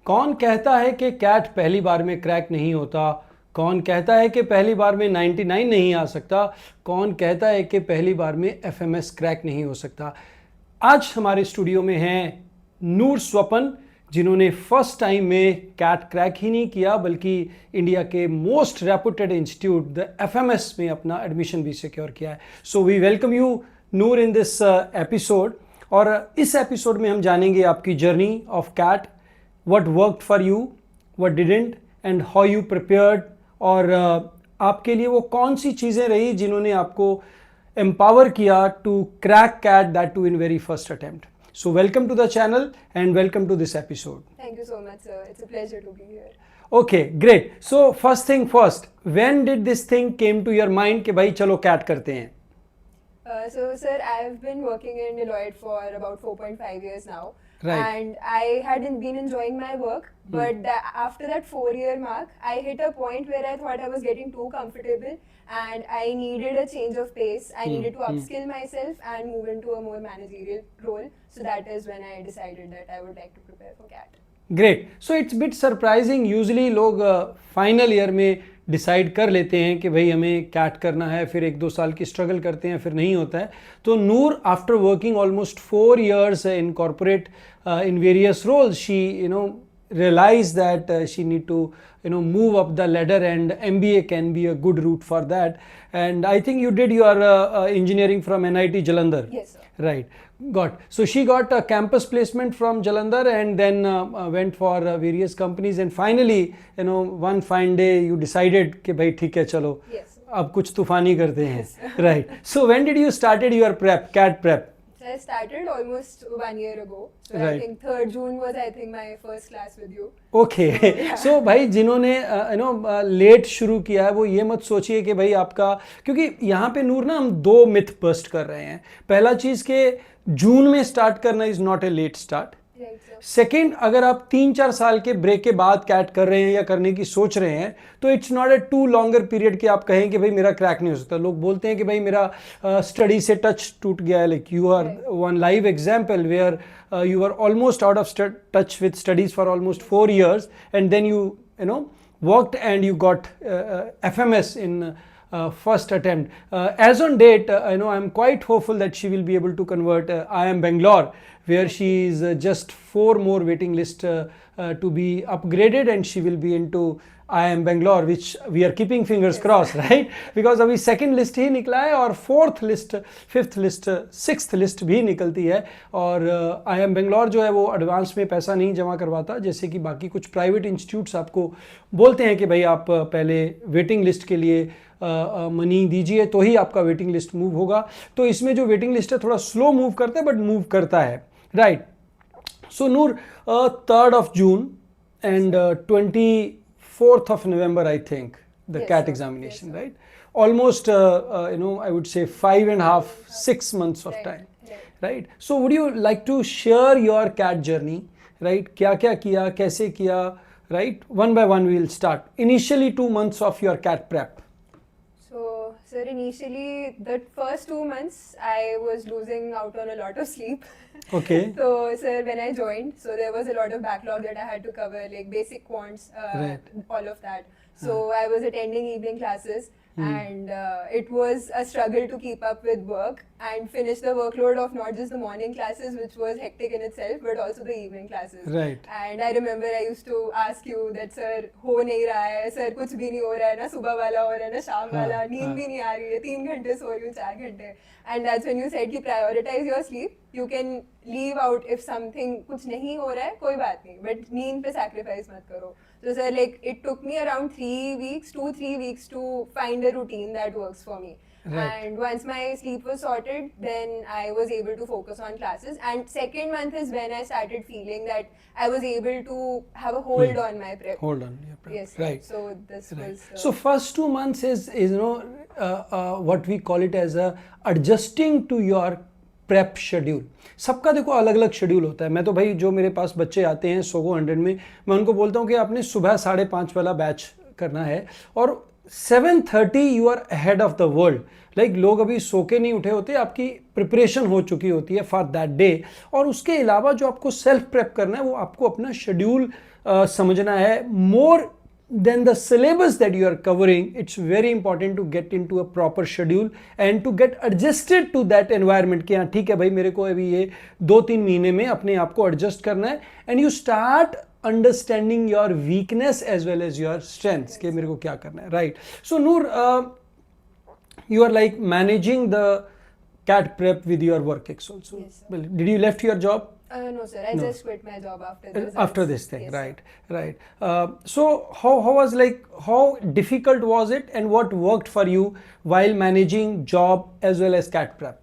कौन कहता है कि कैट पहली बार में क्रैक नहीं होता? कौन कहता है कि पहली बार में 99 नहीं आ सकता? कौन कहता है कि पहली बार में एफएमएस क्रैक नहीं हो सकता? आज हमारे स्टूडियो में हैं नूर स्वपन, जिन्होंने फर्स्ट टाइम में कैट क्रैक ही नहीं किया बल्कि इंडिया के most reputed institute the FMS में अपना एडमिशन भी सिक्योर किया है। So we welcome you Noor in this episode. और इस एपिसोड में हम जानेंगे आपकी journey of CAT, what worked for you, what didn't and how you prepared, और आपके लिए वो कौन सी चीज़ें रही जिन्होंने आपको empower किया to crack CAT, that too in very first attempt. So welcome to the channel and welcome to this episode. Thank you so much, sir. It's a pleasure to be here. Okay, great. So first thing first, when did this thing came to your mind कि भाई चलो CAT करते हैं? So, sir, I've been working in Deloitte for about 4.5 years now. Right. And I hadn't been enjoying my work, but after that 4-year mark, I hit a point where I thought I was getting too comfortable and I needed a change of pace. I needed to upskill myself and move into a more managerial role. So that is when I decided that I would like to prepare for CAT. Great. So it's a bit surprising. Usually लोग final year में decide कर लेते हैं कि भाई हमें cat करना है, फिर 1-2 साल की स्ट्रगल करते हैं, फिर नहीं होता है। तो Noor, after working almost 4 years in corporate in various roles, she realized that she need to move up the ladder, and MBA can be a good route for that. And I think you did your engineering from NIT Jalandhar. Yes, sir. Right. Got. So she got a campus placement from Jalandhar and then went for various companies, and finally, one fine day you decided कि भाई ठीक है चलो, Yes, sir. अब कुछ तूफानी करते हैं. Right. So when did you started your prep, CAT prep? So I started almost 1 year ago. So I Right. think 3rd June was my first class with you. Okay so भाई जिन्होंने late शुरू किया है वो ये मत सोचिए कि भाई आपका, क्योंकि यहाँ पे नूर ना हम 2 मिथ बस्ट कर रहे हैं। पहला चीज़ के जून में स्टार्ट करना is not a let start. Right, sir. Second, अगर आप 3-4 साल के ब्रेक के बाद कैट कर रहे हैं या करने की सोच रहे हैं तो it's not a too longer period कि आप कहें कि भाई मेरा क्रैक नहीं हो सकता। लोग बोलते हैं कि भाई मेरा स्टडी से टच टूट गया है, like you are one live example where you were almost out of touch with studies for almost 4 years, and then you worked and you got FMS in first attempt. As on date, I'm quite hopeful that she will be able to convert IIM Bangalore, where she is just 4 more waiting list to be upgraded, and she will be into IIM Bangalore, which we are keeping fingers crossed, right? Because अभी second list ही निकला है और 4th list, 5th list, 6th list भी निकलती है। और IIM Bangalore जो है वो एडवांस में पैसा नहीं जमा करवाता, जैसे कि बाकी कुछ प्राइवेट इंस्टीट्यूट्स आपको बोलते हैं कि भाई आप पहले वेटिंग लिस्ट के लिए मनी दीजिए तो ही आपका वेटिंग लिस्ट मूव होगा। तो इसमें जो वेटिंग लिस्ट है थोड़ा स्लो मूव करता है, बट मूव करता है, right? So Noor, 3rd of June and 24th of November, I think, the Yes, CAT sir. examination, Yes, sir. right? Almost, I would say 5.5, 6 months of Right, time, right. right? So would you like to share your CAT journey, right? क्या क्या किया, कैसे किया, right? One by one we will start. Initially 2 months of your CAT prep. So, sir, initially, the first 2 months, I was losing out on a lot of sleep. Okay. So, sir, when I joined, so there was a lot of backlog that I had to cover, like basic quants, Right. all of that. So, I was attending evening classes, and it was a struggle to keep up with work and finish the workload of not just the morning classes, which was hectic in itself, but also the evening classes. Right. And I remember I used to ask you that, sir, हो नहीं रहा है, sir, कुछ भी नहीं हो रहा है, ना सुबह वाला हो रहा है, ना शाम वाला, नींद भी नहीं आ रही है, 3 घंटे सो रही हूँ, 4 घंटे. And that's when you said कि prioritize your sleep. You can leave out if something कुछ नहीं हो रहा है, कोई बात नहीं, but नींद पे sacrifice मत करो. So sir, like it took me around 2-3 weeks to find a routine that works for me. Right. And once my sleep was sorted, then I was able to focus on classes. And second month is when I started feeling that I was able to have a hold on my prep. Hold on. Your prep. Yes, sir. Right. So this Right. was. So first 2 months is what we call it as a adjusting to your prep schedule. सबका देखो अलग अलग schedule होता है। मैं तो भाई जो मेरे पास बच्चे आते हैं सोगो 100 में, मैं उनको बोलता हूँ कि आपने सुबह 5:30 वाला बैच करना है, और 7:30 you are ahead of the world, like लोग अभी सो के नहीं उठे होते, आपकी प्रिपरेशन हो चुकी होती है फॉर दैट डे। और उसके अलावा जो आपको सेल्फ प्रेप करना है वो आपको अपना शेड्यूल समझना है। More than the syllabus that you are covering, it's very important to get into a proper schedule and to get adjusted to that environment कि हाँ ठीक है भाई, मेरे को अभी ये 2-3 महीने में अपने आप को एडजस्ट करना है। And you start understanding your weakness as well as your strengths कि मेरे को क्या करना है, right. So Noor, you are like managing the cat prep with your work ex also. Yes, sir. Well, did you left your job No, sir. I just quit my job after this. after this thing? Yes, sir. Right. So how was, like, how difficult was it, and what worked for you while managing job as well as cat prep?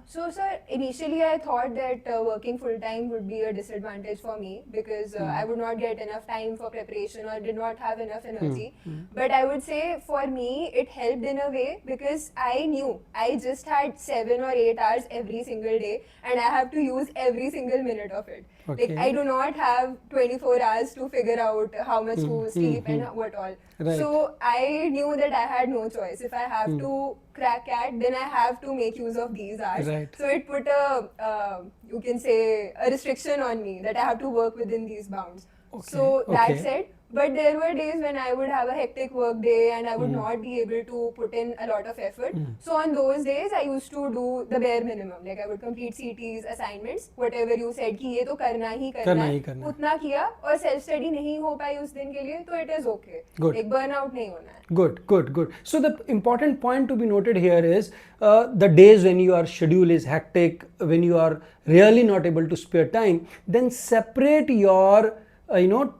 So, sir, initially I thought that working full time would be a disadvantage for me because I would not get enough time for preparation or did not have enough energy. But I would say for me it helped in a way because I knew I just had 7 or 8 hours every single day and I have to use every single minute of it. Okay. Like I do not have 24 hours to figure out how much to sleep and what all. Right. So I knew that I had no choice. If I have to crack CAT, then I have to make use of these hours. Right. So it put a, you can say, a restriction on me that I have to work within these bounds. Okay. So that Okay. said, but there were days when I would have a hectic work day and I would not be able to put in a lot of effort. So on those days, I used to do the bare minimum. Like I would complete CTs, assignments, whatever you said कि ये तो करना ही करना ही है, करना है। उतना किया और सेल्फ स्टडी नहीं हो पाई उस दिन के लिए तो it is okay. Good. एक burnout नहीं होना है. Good. So the important point to be noted here is the days when your schedule is hectic, when you are really not able to spare time, then separate your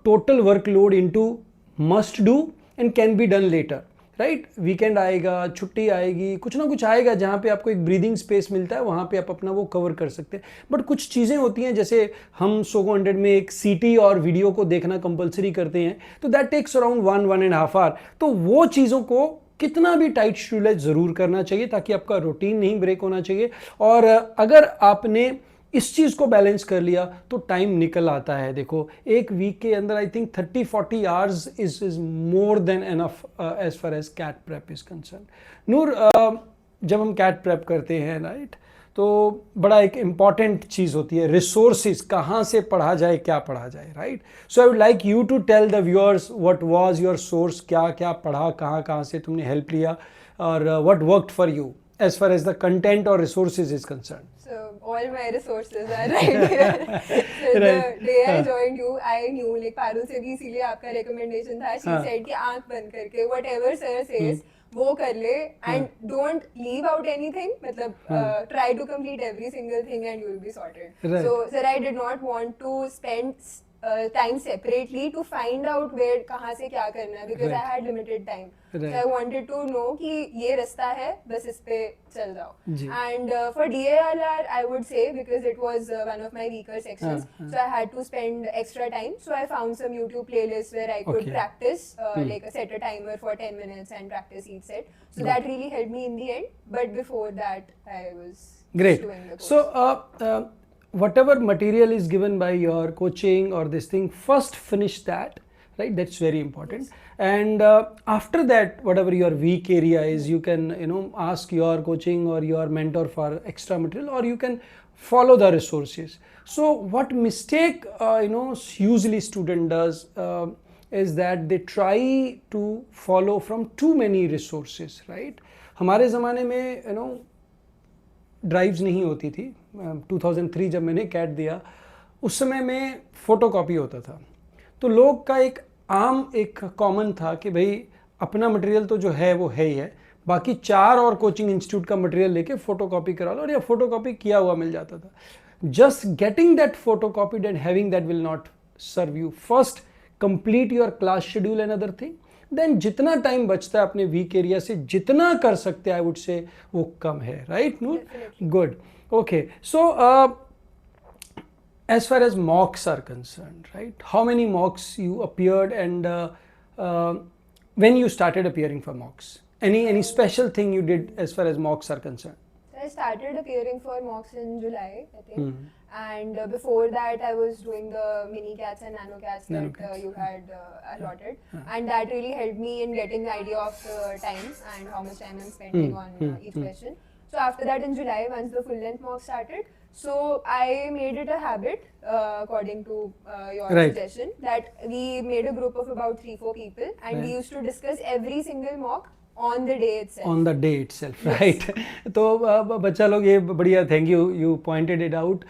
total workload into must do and can be done later, right. Weekend आएगा, छुट्टी आएगी, कुछ ना कुछ आएगा जहाँ पे आपको एक ब्रीदिंग स्पेस मिलता है, वहाँ पे आप अपना वो कवर कर सकते हैं। बट कुछ चीज़ें होती हैं, जैसे हम सोगो 100 में एक सीटी और वीडियो को देखना कंपलसरी करते हैं, तो दैट टेक्स अराउंड 1.5 आवर। तो वो चीज़ों को कितना भी टाइट शेड्यूल है ज़रूर करना चाहिए ताकि आपका रूटीन नहीं ब्रेक होना चाहिए। और अगर आपने इस चीज़ को बैलेंस कर लिया तो टाइम निकल आता है। देखो, एक वीक के अंदर I think 30-40 hours is more than enough as far as CAT prep is concern. Noor, जब हम कैट प्रेप करते हैं, राइट, तो बड़ा एक इम्पॉर्टेंट चीज़ होती है रिसोर्सेज, कहाँ से पढ़ा जाए, क्या पढ़ा जाए, right. So I would like you to tell the viewers what was your source, क्या क्या पढ़ा, कहाँ से तुमने हेल्प लिया, और what worked for you as far as the content or resources is concerned. So all my resources are right here. So Right. the day I joined you, I knew like Parul से भी इसीलिए आपका recommendation था. She said कि आँख बंद करके whatever sir says वो कर ले and don't leave out anything. मतलब try to complete every single thing and you will be sorted. Right. So sir, I did not want to spend time separately to find out where कहाँ से क्या करना है because I had limited time. Right. So I wanted to know कि ये रास्ता है, बस इस पे चल जाओ. जी. And for DALR, I would say because it was one of my weaker sections, so I had to spend extra time. So I found some YouTube playlists where I could Okay. practice, like set a timer for 10 minutes and practice each set. So that really helped me in the end. But before that, I was Great. doing the course. So whatever material is given by your coaching or this thing, first finish that, right? That's very important. Yes. And after that, whatever your weak area is, you can ask your coaching or your mentor for extra material, or you can follow the resources. So what mistake usually student does is that they try to follow from too many resources, right? हमारे ज़माने में drives नहीं होती थी। 2003 जब मैंने cat दिया, उस समय में फ़ोटोकॉपी होता था, तो लोग का एक आम एक कॉमन था कि भाई अपना मटेरियल तो जो है वो है ही है, बाकी 4 और कोचिंग इंस्टीट्यूट का मटेरियल लेके फ़ोटोकॉपी करा लो, और या फ़ोटोकॉपी किया हुआ मिल जाता था। Just getting that photocopied and having that will not serve you. First complete your class schedule and other thing, then जितना टाइम बचता है अपने वीक एरिया से जितना कर सकते हैं, आई वुड से वो कम है, right Noor? Good, okay. So as far as mocks are concerned, right, how many mocks you appeared, and when you started appearing for mocks, any special thing you did as far as mocks are concerned? I started appearing for mocks in July, I think. And before that, I was doing the mini cats and nano cats that Nano-cats, you had allotted, and that really helped me in getting the idea of the time and how much time I'm spending on each question. So after that, in July, once the full length mock started, so I made it a habit, according to your Right. suggestion, that we made a group of about 3-4 people, and we Right. used to discuss every single mock on the day itself. On the day itself, right. तो बच्चा लोग ये बढ़िया, thank you, you pointed it out.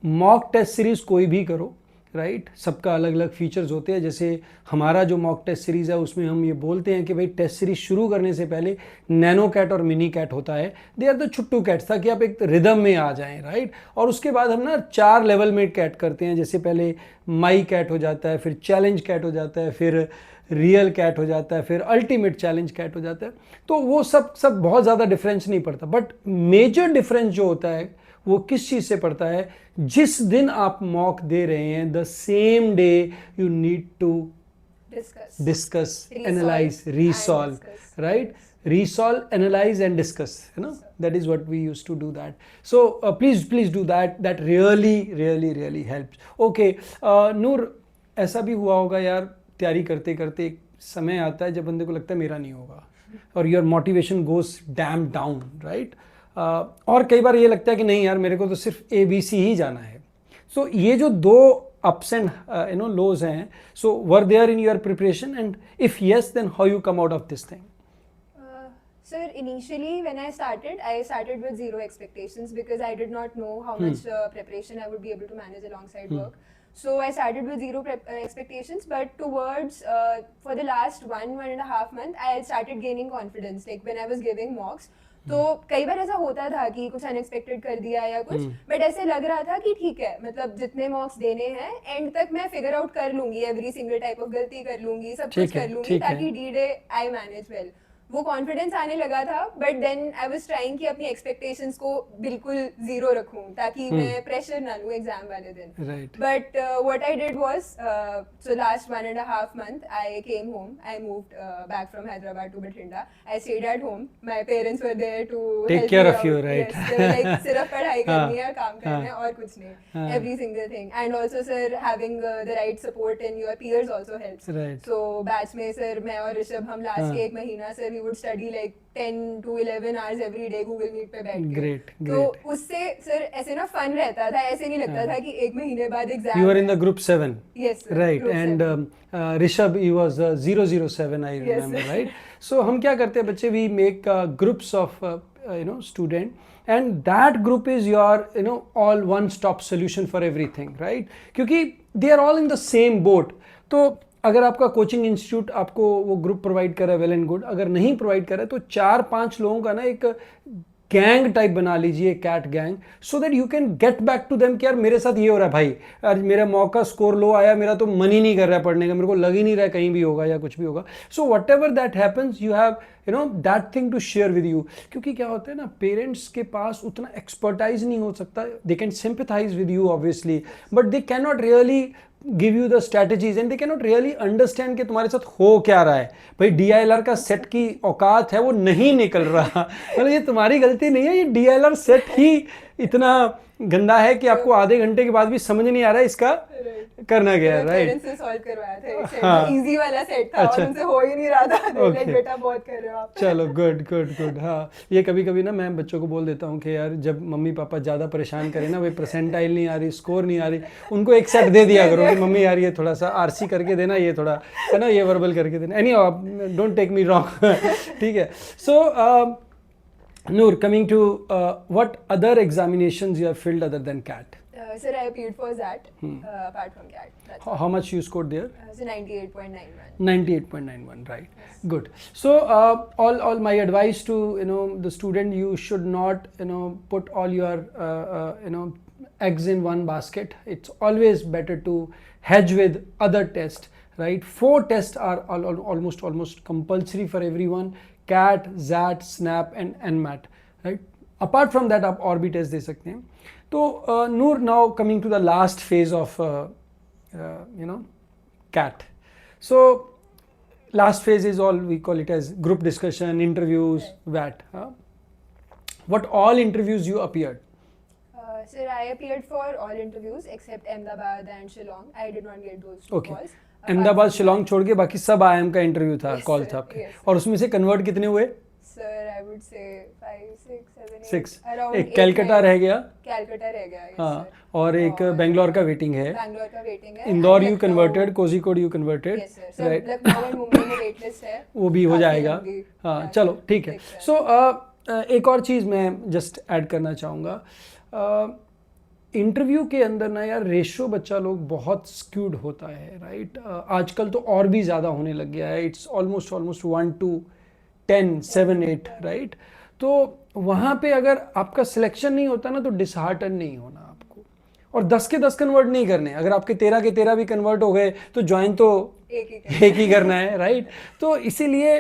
Mock test series कोई भी करो, right, सबका अलग अलग फीचर्स होते हैं. जैसे हमारा जो मॉक टेस्ट सीरीज़ है उसमें हम ये बोलते हैं कि भाई टेस्ट सीरीज शुरू करने से पहले नैनो कैट और मिनी कैट होता है, दे आर द छुट्टू कैट्स, ताकि आप एक रिदम में आ जाएं, राइट. और उसके बाद हम ना 4 लेवल में कैट करते हैं. जैसे पहले माई कैट हो जाता है, फिर चैलेंज कैट हो जाता है, फिर रियल कैट हो जाता है, फिर अल्टीमेट चैलेंज कैट हो जाता है. तो वो सब बहुत ज़्यादा डिफरेंस नहीं पड़ता, बट मेजर डिफरेंस जो होता है वो किस चीज़ से पड़ता है, जिस दिन आप मॉक दे रहे हैं, the same day you need to discuss, analyse, resolve, right. Resolve, analyze and discuss, you know, that is what we used to do that. So please do that. That really helps. Okay, नूर, ऐसा भी हुआ होगा यार, तैयारी करते करते एक समय आता है जब बंदे को लगता है मेरा नहीं होगा, और your motivation goes dam down, right. और कई बार ये लगता है कि नहीं यार, मेरे को तो सिर्फ ABC ही जाना है. सो ये जो 2 ups and lows हैं, so were there in your preparation, and if yes, then how you come out of this thing? Sir, initially when I started with zero expectations, because I did not know how much preparation I would be able to manage alongside work. So I started with zero expectations, but towards for the last 1.5 months, I started gaining confidence. Like when I was giving mocks, तो कई बार ऐसा होता था कि कुछ unexpected कर दिया या कुछ, बट ऐसे लग रहा था कि ठीक है, मतलब जितने मॉक्स देने हैं एंड तक मैं फिगर आउट कर लूंगी, एवरी सिंगल टाइप ऑफ गलती कर लूंगी, सब कुछ कर लूंगी, ताकि D-Day आई मैनेज वेल. वो कॉन्फिडेंस आने लगा था, but then I was trying कि अपनी एक्सपेक्टेशंस को बिल्कुल जीरो रखूं, ताकि मैं प्रेशर ना लूं एग्जाम वाले दिन. But what I did was, so last 1.5 month I came home, I moved back from Hyderabad to Bathinda. I stayed at home, my parents were there to take care of you, right. Like सिर्फ पढ़ाई करनी है, काम करना है और कुछ नहीं, every single thing. And also sir, having the right support in your peers also helps. So batch में सर, मैं और ऋषभ, हम लास्ट के 1 महीना sir we would study like 10 to 11 hours every day Google Meet पे बैठ के. Great. तो उससे सर ऐसे ना फन रहता था, ऐसे नहीं लगता था कि 1 महीने बाद exam. You were in the group 7. Yes sir, right. group And 7. Rishabh, he was 007, I remember. Yes. Right. So हम क्या करते हैं बच्चे, we make groups of student, and that group is your all one stop solution for everything, right. क्योंकि they are all in the same boat. तो अगर आपका coaching institute आपको वो ग्रुप प्रोवाइड कर रहा है, वेल एंड गुड. अगर नहीं प्रोवाइड कर रहा है तो 4-5 लोगों का ना एक गैंग टाइप बना लीजिए, CAT gang, so that you can get back to them कि यार मेरे साथ ये हो रहा है भाई, यार मेरा मौका स्कोर लो आया, मेरा तो मन ही नहीं कर रहा है पढ़ने का, मेरे को लग ही नहीं रहा है कहीं भी होगा या कुछ भी होगा. So whatever that happens, you have that thing to share with you. क्योंकि क्या होता है ना, पेरेंट्स के पास उतना एक्सपर्टाइज नहीं हो सकता. They can sympathise with you obviously, but they can not really give you the strategies, and they can not really understand कि तुम्हारे साथ हो क्या रहा है. भाई DILR का सेट की औकात है, वो नहीं निकल रहा. मतलब ये तुम्हारी गलती नहीं है, ये DILR सेट ही इतना गंदा है कि आपको आधे घंटे के बाद भी समझ नहीं आ रहा है इसका करना क्या है, राइट. पेरेंट्स से सॉल्व करवाया था एक सेट, इजी वाला सेट था. अच्छा. और उनसे हो ही नहीं रहा था. लाइक बेटा बहुत कर रहे हो आप. चलो गुड. हाँ, ये कभी कभी ना मैं बच्चों को बोल देता हूँ कि यार जब मम्मी पापा ज़्यादा परेशान करें ना, भाई परसेंटाइल नहीं आ रही, स्कोर नहीं आ रही, उनको एक सेट दे दिया करो कि मम्मी यार ये थोड़ा सा RC करके देना, ये थोड़ा है ना, ये वर्बल करके देना. Anyhow, don't take me wrong. ठीक है. सो Noor, coming to what other examinations you have filled other than CAT? Sir, I appeared for ZAT apart from CAT. That's How much you scored there? so 98.91. 98.91, right. Good. So all my advice to the student, you should not put all your eggs in one basket. It's always better to hedge with other tests, right. 4 tests are almost compulsory for everyone: CAT, ZAT, SNAP and NMAT, right. Apart from that आप और भी test दे सकते हैं. तो Noor, now coming to the last phase of CAT. So last phase is all we call it as group discussion, interviews, VAT. What all interviews you appeared? Sir, I appeared for all interviews except Ahmedabad and Shillong. I did not get those two okay, calls. Ahmedabad Shillong छोड़ के बाकी सब IIM का interview था, Yes, call sir. था आपके, Yes, sir. और उसमें से कन्वर्ट कितने हुए? Sir, I would say 5, 6, 7, 8. 6, Around एक 8, कैलकाटा 9. रह गया, कैलकाटा रह गया, yes, हाँ, sir. और एक बेंगलोर का वेटिंग है, बैंगलोर का वेटिंग है. Indore and you Lucknow- converted, Kozhikode you converted, Yes, sir. So, right, Lucknow and Mumbai में वेट लिस्ट है. वो भी हो काफी जाएगा, लंबी. हाँ Yeah, चलो sir. ठीक है. देखते हैं. सो एक और चीज़ मैं जस्ट ऐड करना चाहूँगा, इंटरव्यू के अंदर ना यार रेशो बच्चा लोग बहुत स्क्यूड होता है, राइट. आजकल तो और भी ज़्यादा होने लग गया है, इट्स ऑलमोस्ट 1 to 10, 7, 8, राइट. तो वहाँ पे अगर आपका सिलेक्शन नहीं होता ना तो डिसहार्टन नहीं होना आपको, और 10 के 10 कन्वर्ट नहीं करने. अगर आपके 13 के 13 भी कन्वर्ट हो गए तो ज्वाइन तो एक ही करना है, राइट. तो इसीलिए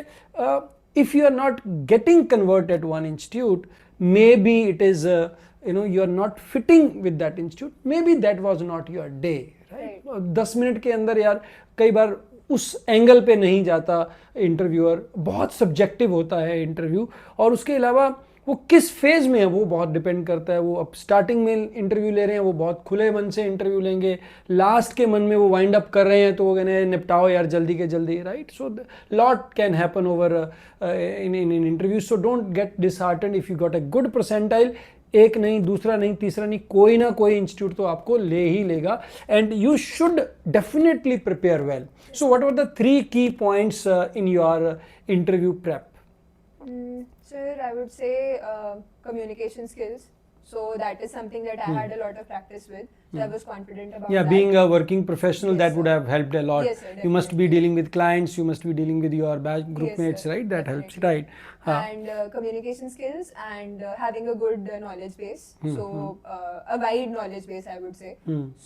if you are not getting convert at one institute, maybe it is you are not fitting with that institute, maybe that was not your day, right. 10 minute के अंदर यार कई बार उस एंगल पे नहीं जाता इंटरव्यूअर, बहुत सब्जेक्टिव होता है इंटरव्यू, और उसके अलावा वो किस फेज में है वो बहुत डिपेंड करता है. वो अब स्टार्टिंग में इंटरव्यू ले रहे हैं वो बहुत खुले मन से इंटरव्यू लेंगे, लास्ट के मन में वो वाइंड अप कर रहे हैं तो वो कहने निपटाओ यार जल्दी के जल्दी, right. So lot can happen over in interview. So don't get disheartened if you got a good percentile. एक नहीं, दूसरा नहीं, तीसरा नहीं, कोई ना कोई इंस्टीट्यूट तो आपको ले ही लेगा, and you should definitely prepare well. So what are the 3 key points in your interview prep? Sir, I would say communication skills. So that is something that I had a lot of practice with. So I was confident about Yeah, that. being a working professional, Yes, that would sir. have helped a lot. Yes, sir, You must be definitely. dealing with clients, you must be dealing with your batch group Yes, mates, sir, right? That helps, definitely. right? Huh. And communication skills and having a good knowledge base. So a wide knowledge base, I would say.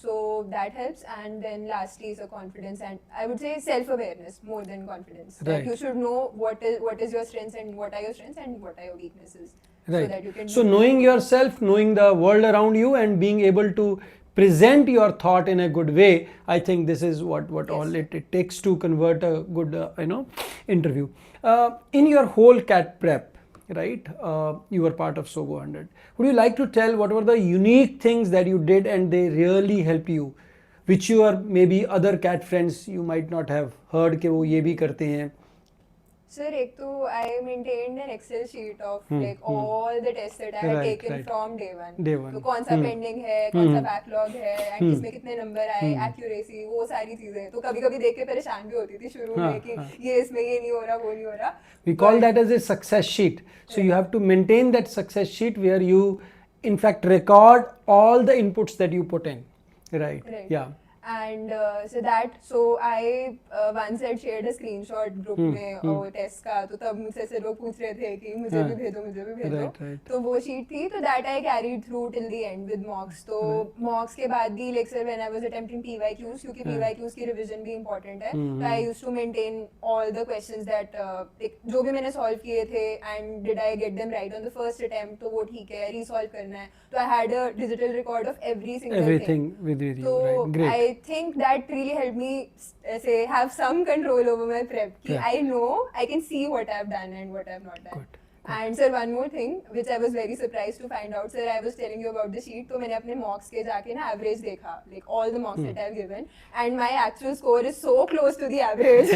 So that helps. And then lastly is a confidence, and I would say self-awareness more than confidence. Right. Like you should know what is your strengths and what are your strengths and what are your weaknesses. Right. So that you can So knowing yourself, knowing the world around you, and being able to present your thought in a good way, I think this is what Yes. all it takes to convert a good interview. In your whole CAT prep, right, you were part of SOGO 100. Would you like to tell what were the unique things that you did and they really help you, which your maybe other CAT friends you might not have heard कि वो ये भी करते हैं? Sir, एक तो I maintained an Excel sheet of like all the tests that I had Right, taken right. from day one. Day one. तो कौन सा pending है, कौन सा backlog है, and किसमें कितने नंबर आए, accuracy, वो सारी चीजें. तो कभी-कभी देख के परेशान भी होती थी शुरू में कि ये इसमें ये नहीं हो रहा, वो नहीं हो रहा. We call that as a success sheet. So you have to maintain that success sheet where you in fact record all the inputs that you put in. Right. Right. Yeah. And so I once had shared a screenshot group में वो test का, तो तब मुझसे से लोग पूछ रहे थे कि मुझे भी भेजो, मुझे भी भेजो. Right. तो वो शीट थी, तो that I carried through till the end with mocks. तो mocks के बाद भी like sir when I was attempting PYQs, क्योंकि PYQs की revision भी important है, तो I used to maintain all the questions that जो भी मैंने solve किए थे, and did I get them right on the first attempt, तो वो ठीक है, resolve करना है. तो I had a digital record of every single Everything thing. with you. So Right. Great. I think that really helped me say have some control over my prep. कि Yeah. I know I can see what I've done and what I've not done. Good. And sir, one more thing which I was very surprised to find out. Sir, I was telling you about the sheet. तो मैंने अपने mocks के जाके ना average देखा, like all the mocks that I've given, and my actual score is so close to the average.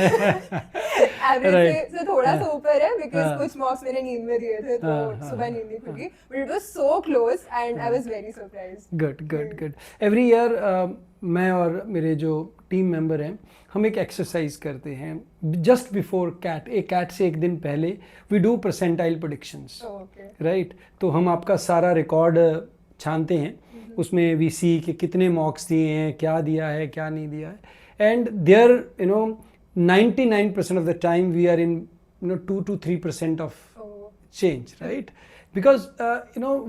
Average Right. से थोड़ा सा ऊपर है because कुछ mocks मैंने नींद में दिए थे, तो सुबह नींद नहीं खुली. But it was so close, and I was very surprised. Good. Every year मैं और मेरे जो टीम मेंबर हैं हम एक एक्सरसाइज करते हैं जस्ट बिफोर कैट. एक कैट से एक दिन पहले we do percentile predictions, Okay. Right. तो हम आपका सारा रिकॉर्ड छानते हैं, उसमें वी सी कि कितने मॉक्स दिए हैं, क्या दिया है, क्या नहीं दिया है, and there 99% of the time we are in 2 to 3% of Oh. change, right? Because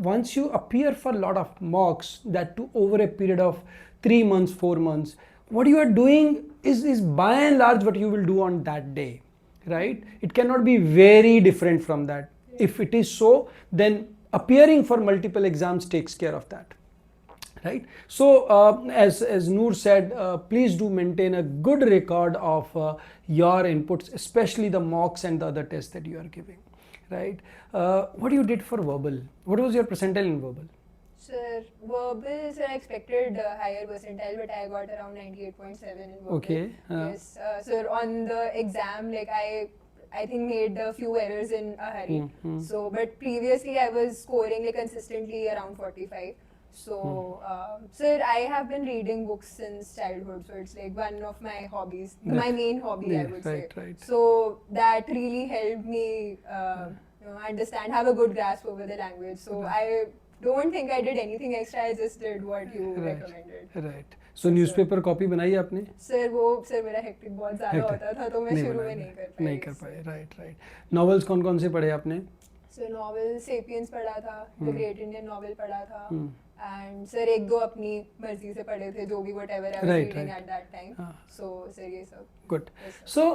once you appear for a lot of mocks, that too over a period of 3 months, 4 months, what you are doing is by and large what you will do on that day, right? It cannot be very different from that. If it is so, then appearing for multiple exams takes care of that, right? So as Noor said, please do maintain a good record of your inputs, especially the mocks and the other tests that you are giving, right? What you did for verbal? What was your percentile in verbal? Sir, verbal, sir, I expected higher percentile, but I got around 98.7 in verbal. Okay, Yes, sir, on the exam, like I think made a few errors in a hurry. So, but previously I was scoring like consistently around 45. So, sir, I have been reading books since childhood, so it's like one of my hobbies, my main hobby, I Yeah, would say. right. So that really helped me, understand, have a good grasp over the language. So I don't think I did anything extra. I just did what you recommended. Right so newspaper copy बनाई आपने? Sir मेरा hectic बहुत ज़्यादा Hectic. होता था, तो मैं शुरू में नहीं कर पाई. राइट नॉवेल्स कौन कौन से पढ़े आपने? सर नॉवेल सेपियंस पढ़ा था, द ग्रेट इंडियन नॉवेल पढ़ा था, एंड सर एक दो अपनी मर्जी से पढ़े थे, जो भी whatever I was reading at that time. So sir ये सब. Good. So,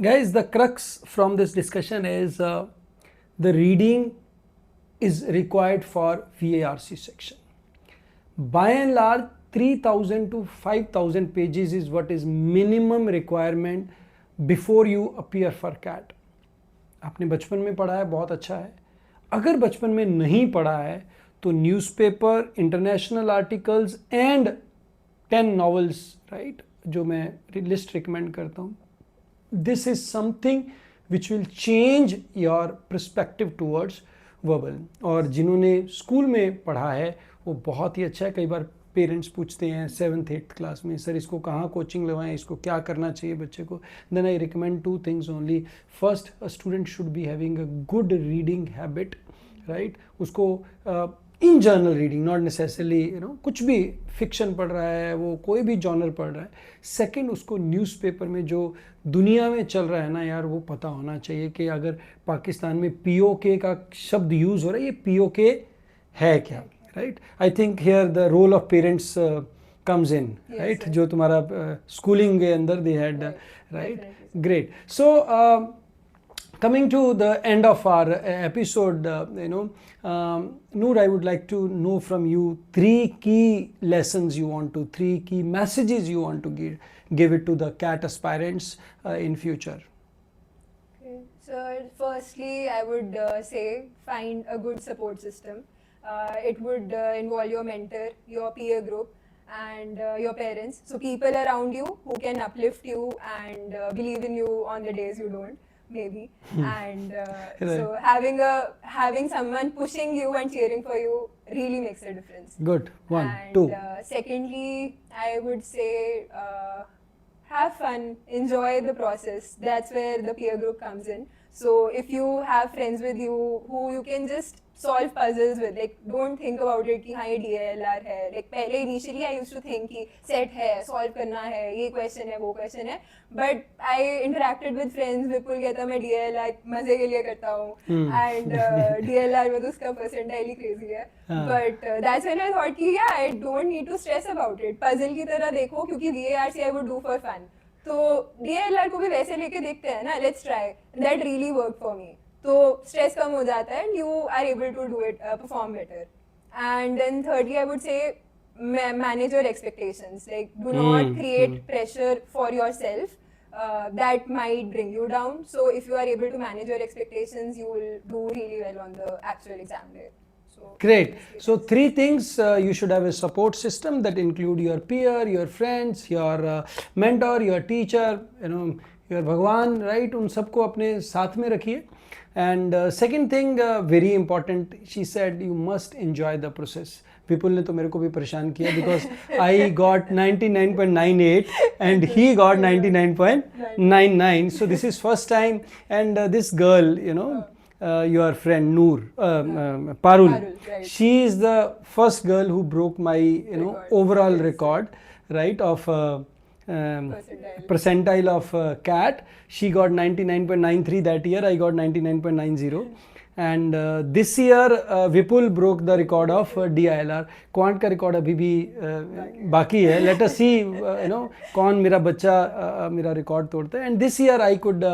guys, the crux from this discussion is the reading is required for VARC section. By and large, 3,000 to 5,000 pages is what is minimum requirement before you appear for CAT. आपने बचपन में पढ़ा है, बहुत अच्छा है. अगर बचपन में नहीं पढ़ा है तो newspaper, international articles and 10 novels, right, जो मैं लिस्ट रिकमेंड करता हूँ. This is something which will change your perspective towards verbal. और जिन्होंने स्कूल में पढ़ा है वो बहुत ही अच्छा है. कई बार पेरेंट्स पूछते हैं 7th 8th क्लास में, सर इसको कहाँ कोचिंग लगवाएं, इसको क्या करना चाहिए बच्चे को. Then I recommend 2 things only. First, a student should be having a good reading habit, right. उसको in general reading, not necessarily कुछ भी फिक्शन पढ़ रहा है, वो कोई भी जॉनर पढ़ रहा है. सेकंड, उसको न्यूज़पेपर में जो दुनिया में चल रहा है ना यार, वो पता होना चाहिए कि अगर पाकिस्तान में पीओके का शब्द यूज़ हो रहा है, ये पीओके है क्या, right. I think here the role of parents comes in, right. जो तुम्हारा स्कूलिंग के अंदर they had, right. Great. So coming to the end of our episode, Noor, I would like to know from you 3 key lessons you want to, 3 key messages you want to give it to the CAT aspirants in future. Okay. So firstly, I would say find a good support system. It would involve your mentor, your peer group, and your parents. So people around you who can uplift you and believe in you on the days you don't. Maybe. And Right. so having someone pushing you and cheering for you really makes a difference. Good. 1, And 2. Secondly, I would say have fun, enjoy the process. That's where the peer group comes in. So if you have friends with you who you can just solve puzzles with, like don't think about it कि हाँ ये DLR है. Like पहले initially I used to think कि set है, solve करना है, ये question है, वो question है. But I interacted with friends. विपुल कहता मैं DLR मजे के लिए करता हूँ, and DLR में तो उसका percentile ही crazy है. But that's when I thought कि yeah, I don't need to stress about it. Puzzle की तरह देखो, क्योंकि VARC I would do for fun. तो DLR को भी वैसे लेके देखते हैं ना. Let's try. That really worked for me. तो स्ट्रेस कम हो जाता है, and you are able to do it, perform better. And then thirdly, I would say manage your expectations. Like do not create pressure for yourself that might bring you down. So if you are able to manage your expectations, you will do really well on the actual exam day. So Great. So 3 things, you should have a support system that include your peer, your friends, your mentor, your teacher, your Bhagwan, right. उन सबको अपने साथ में रखिए. And second thing, very important, she said you must enjoy the process. विपुल ने तो मेरे को भी परेशान किया because I got 99.98 and he got 99.99. So this is first time, and this girl, your friend Noor, Parul, right. she is the first girl who broke my overall record, right, of percentile of CAT. She got 99.93 that year. I got 99.90. And this year Vipul broke the record of DILR. Quant का record अभी भी बाकी है. Let us see कौन मेरा बच्चा मेरा record तोड़ता है. And this year I could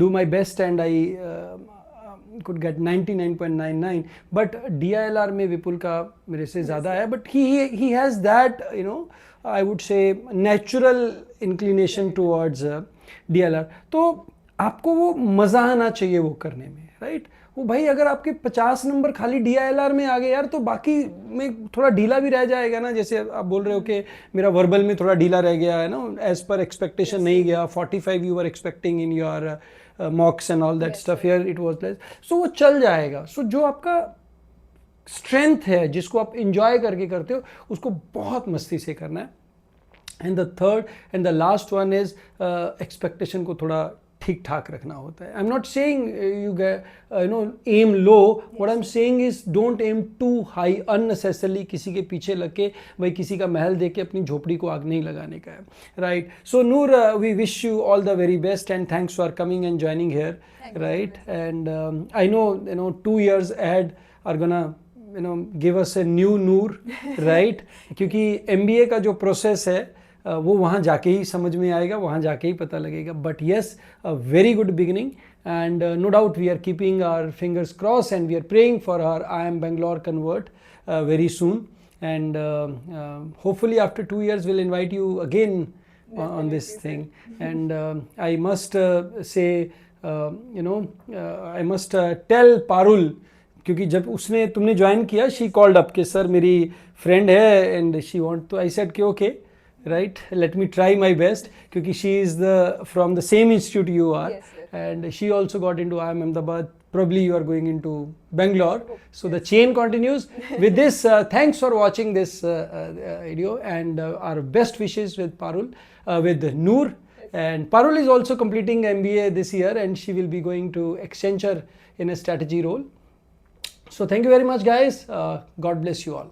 do my best and I could get 99.99. But DILR में विपुल का मेरे से ज़्यादा है. But he has that I would say natural inclination towards DLR. तो आपको वो मज़ा आना चाहिए वो करने में, राइट. वो भाई अगर आपके 50 नंबर खाली DILR में आ गए यार, तो बाकी में थोड़ा ढीला भी रह जाएगा ना। जैसे आप बोल रहे हो कि मेरा वर्बल में थोड़ा ढीला रह गया है ना, एज पर एक्सपेक्टेशन नहीं गया, 45 you are expecting in your mocks and all that stuff, here it was less, so वो चल जाएगा। सो जो आपका स्ट्रेंथ है, जिसको आप इंजॉय करके करते हो, उसको बहुत मस्ती से करना है। And the third and the last one is expectation को थोड़ा ठीक ठाक रखना होता है। I am not saying you know aim low, what I am saying is don't aim too high unnecessarily, किसी के पीछे लग के भाई किसी का महल देख के अपनी झोपड़ी को आग नहीं लगाने का है, right. So Noor, we wish you all the very best and thanks for coming and joining here, right. And I know 2 years ahead are gonna give us a new Noor, right? क्योंकि MBA का जो process है वो वहाँ जाके ही समझ में आएगा, वहाँ जाके ही पता लगेगा। But yes, a very good beginning and no doubt we are keeping our fingers cross and we are praying for her IIM Bangalore convert very soon, and hopefully after 2 years we'll invite you again on this thing. And I must say, I must tell Parul, क्योंकि जब उसने तुमने join किया, she called up कि sir मेरी friend है and she want, तो I said कि okay, right, let me try my best, क्योंकि she is the from the same institute you are, and she also got into IIM Ahmedabad. Probably you are going into Bangalore. So the chain continues. With this, thanks for watching this video, and our best wishes with Parul, with Noor. And Parul is also completing MBA this year, and she will be going to Accenture in a strategy role. So thank you very much, guys. God bless you all.